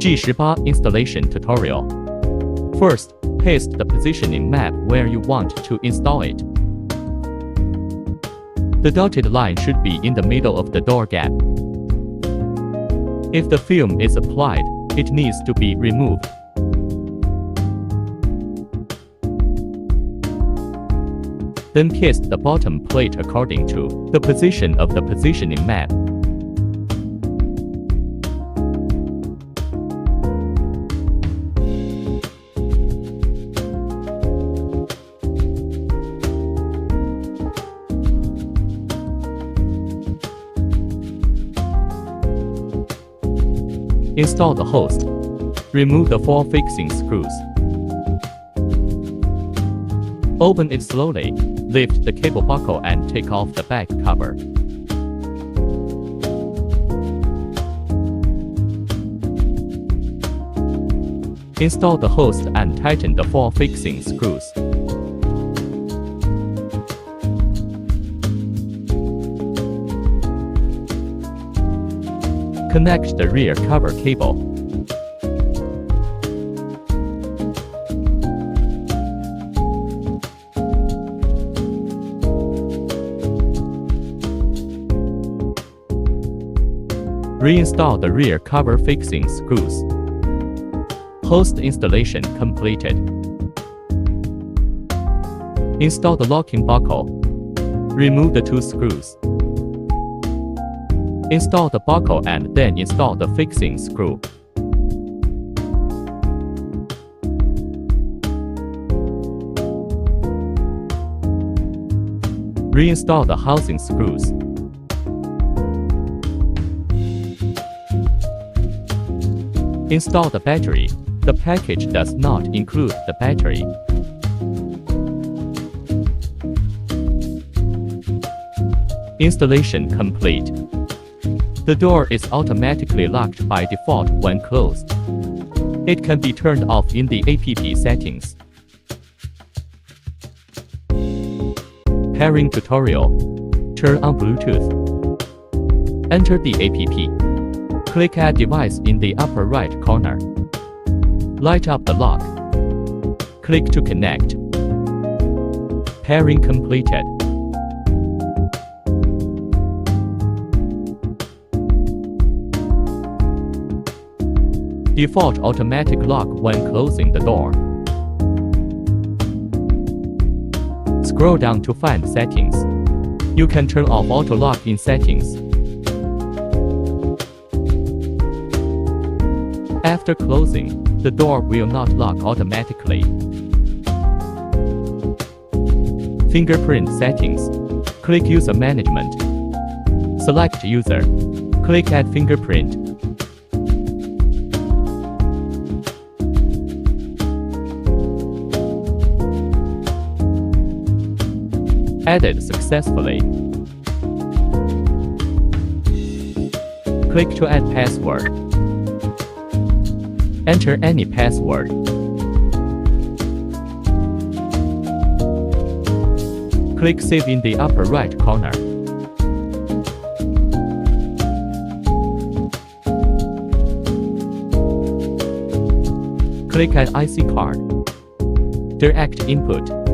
G18 Installation Tutorial. First, paste the positioning map where you want to install it. The dotted line should be in the middle of the door gap. If the film is applied, it needs to be removed. Then paste the bottom plate according to the position of the positioning map. Install the host. Remove the 4 fixing screws. Open it slowly, lift the cable buckle and take off the back cover. Install the host and tighten the 4 fixing screws. Connect the rear cover cable. Reinstall the rear cover fixing screws. Host installation completed. Install the locking buckle. Remove the 2 screws. Install the buckle and then install the fixing screw. Reinstall the housing screws. Install the battery. The package does not include the battery. Installation complete. The door is automatically locked by default when closed. It can be turned off in the app settings. Pairing tutorial. Turn on Bluetooth. Enter the app. Click Add device in the upper right corner. Light up the lock. Click to connect. Pairing completed. Default automatic lock when closing the door. Scroll down to find settings. You can turn off auto lock in settings. After closing, the door will not lock automatically. Fingerprint settings. Click User Management. Select User. Click Add Fingerprint. Added successfully. Click to add password. Enter any password. Click Save in the upper right corner. Click Add IC card. Direct input.